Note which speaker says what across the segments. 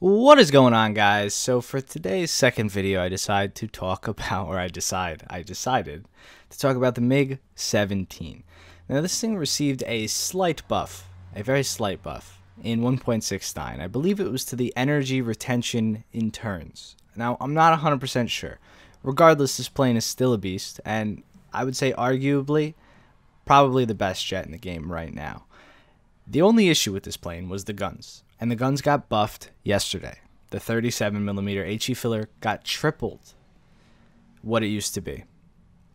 Speaker 1: What is going on, guys? So for today's second video, I decided to talk about, I decided to talk about the MiG-17. Now this thing received a slight buff, a very slight buff, in 1.69. I believe it was to the energy retention in turns. Now I'm not 100% sure. Regardless, this plane is still a beast, and I would say arguably, probably the best jet in the game right now. The only issue with this plane was the guns, and the guns got buffed yesterday. The 37mm HE filler got tripled what it used to be.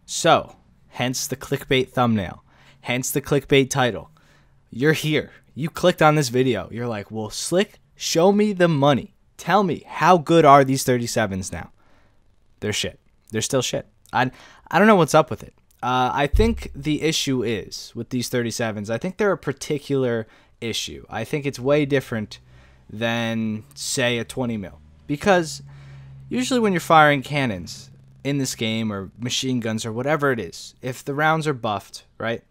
Speaker 1: So, hence the clickbait thumbnail, hence the clickbait title. You're here. You clicked on this video. You're like, well, Slick, show me the money. Tell me, how good are these 37s now? They're shit. They're still shit. I don't know what's up with it. I think the issue is, with these 37s, I think they're a particular issue. I think it's way different than, say, a 20 mil. Because usually when you're firing cannons in this game, or machine guns, or whatever it is, if the rounds are buffed, right,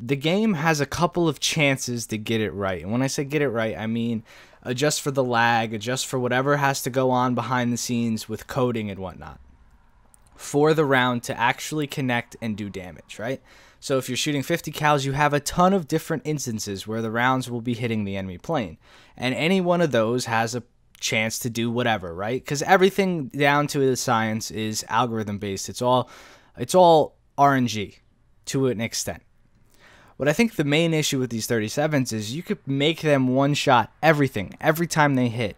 Speaker 1: the game has a couple of chances to get it right. And when I say get it right, I mean adjust for the lag, adjust for whatever has to go on behind the scenes with coding and whatnot, for the round to actually connect and do damage, right? So if you're shooting 50 cals, you have a ton of different instances where the rounds will be hitting the enemy plane. And any one of those has a chance to do whatever, right? Because everything down to the science is algorithm based. It's all RNG to an extent. What I think the main issue with these 37s is you could make them one shot everything every time they hit,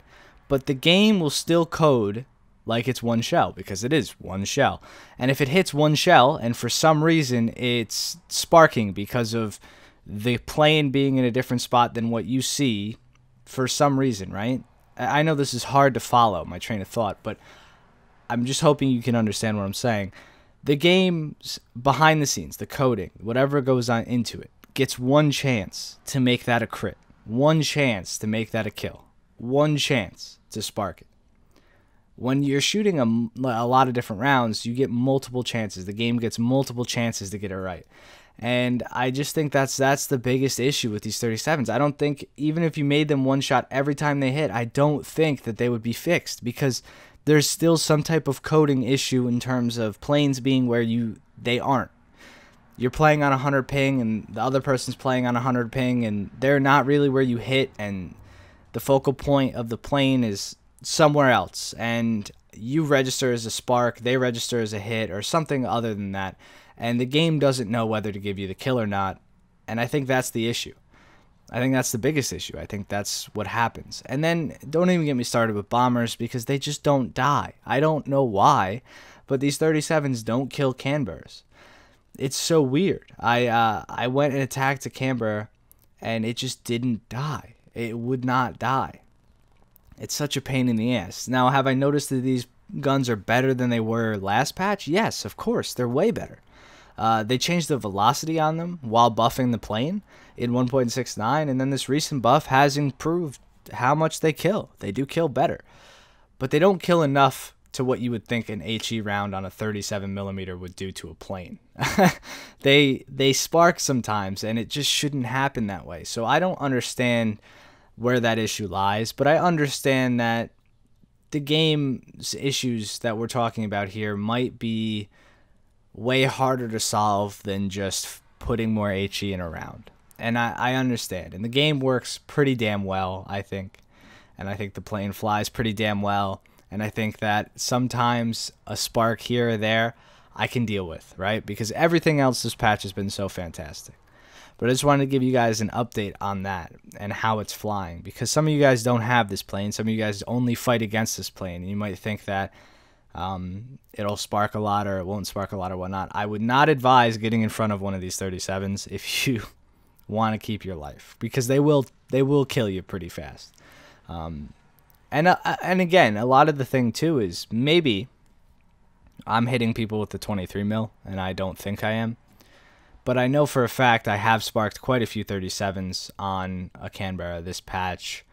Speaker 1: but the game will still code like it's one shell, because it is one shell. And if it hits one shell and for some reason it's sparking because of the plane being in a different spot than what you see for some reason, right? I know this is hard to follow, my train of thought, but I'm just hoping you can understand what I'm saying. The game's behind the scenes, the coding, whatever goes on into it, gets one chance to make that a crit, one chance to make that a kill, one chance to spark it. When you're shooting a lot of different rounds, you get multiple chances. The game gets multiple chances to get it right. And I just think that's the biggest issue with these 37s. I don't think, even if you made them one shot every time they hit, I don't think that they would be fixed, because there's still some type of coding issue in terms of planes being where they aren't. You're playing on 100 ping and the other person's playing on 100 ping, and they're not really where you hit, and the focal point of the plane is somewhere else, and you register as a spark, they register as a hit, or something other than that, and the game doesn't know whether to give you the kill or not. And I think that's the issue. I think that's the biggest issue. I think that's what happens. And then don't even get me started with bombers, because they just don't die. I don't know why, but these 37s don't kill Canberras. It's so weird. I went and attacked a Canberra and it just didn't die. It would not die. It's such a pain in the ass. Now, have I noticed that these guns are better than they were last patch? Yes, of course. They're way better. They changed the velocity on them while buffing the plane in 1.69, and then this recent buff has improved how much they kill. They do kill better, but they don't kill enough to what you would think an HE round on a 37mm would do to a plane. They spark sometimes, and it just shouldn't happen that way. So I don't understand where that issue lies, but I understand that the game's issues that we're talking about here might be way harder to solve than just putting more HE in a round. And I understand. And the game works pretty damn well, I think. And I think the plane flies pretty damn well. And I think that sometimes a spark here or there I can deal with, right? Because everything else this patch has been so fantastic. But I just wanted to give you guys an update on that and how it's flying, because some of you guys don't have this plane. Some of you guys only fight against this plane, and you might think that it'll spark a lot or it won't spark a lot or whatnot. I would not advise getting in front of one of these 37s if you want to keep your life, because they will kill you pretty fast. And again, a lot of the thing too is maybe I'm hitting people with the 23 mil, and I don't think I am. But I know for a fact I have sparked quite a few 37s on a Canberra this patch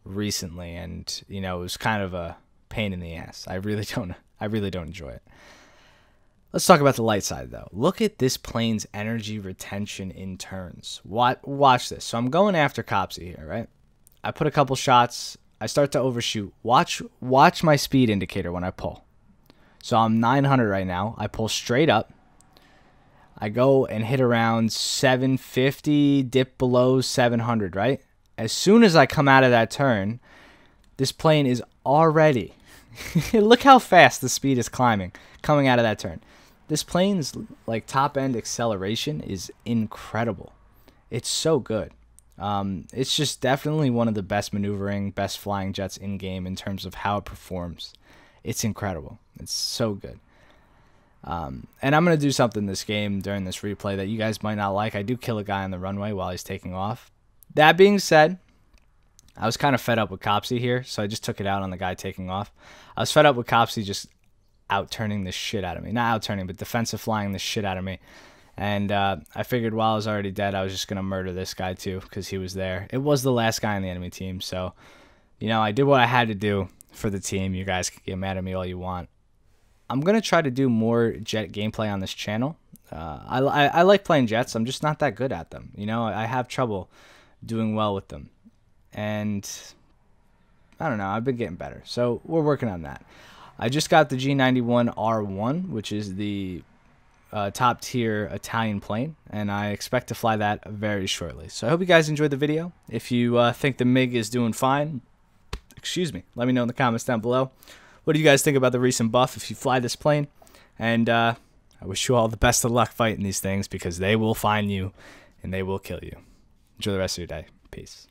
Speaker 1: recently, and you know, it was kind of a pain in the ass. I really don't enjoy it. Let's talk about the light side though. Look at this plane's energy retention in turns. Watch this. So I'm going after Copsy here, right? I put a couple shots. I start to overshoot. Watch my speed indicator when I pull. So I'm 900 right now. I pull straight up. I go and hit around 750, dip below 700, right? As soon as I come out of that turn, this plane is already, look how fast the speed is climbing, coming out of that turn. This plane's like top end acceleration is incredible. It's so good. It's just definitely one of the best maneuvering, best flying jets in game in terms of how it performs. It's incredible. It's so good. And I'm going to do something this game during this replay that you guys might not like. I do kill a guy on the runway while he's taking off. That being said, I was kind of fed up with Copsy here, so I just took it out on the guy taking off. I was fed up with Copsy just out-turning the shit out of me. Not out-turning, but defensive flying the shit out of me. And I figured while I was already dead, I was just going to murder this guy too because he was there. It was the last guy on the enemy team, so, you know, I did what I had to do for the team. You guys can get mad at me all you want. I'm going to try to do more jet gameplay on this channel. I like playing jets. I'm just not that good at them. You know, I have trouble doing well with them. And I don't know. I've been getting better. So we're working on that. I just got the G91R1, which is the top tier Italian plane. And I expect to fly that very shortly. So I hope you guys enjoyed the video. If you think the MiG is doing fine, excuse me, let me know in the comments down below. What do you guys think about the recent buff if you fly this plane? And I wish you all the best of luck fighting these things because they will find you and they will kill you. Enjoy the rest of your day. Peace.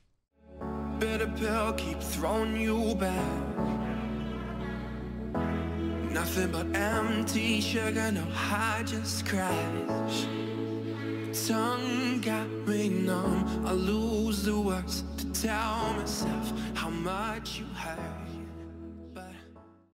Speaker 2: Bitter pill keep throwing you back. Nothing but empty sugar, no high, just crash. Tongue got me numb, I lose the words to tell myself how much you hurt.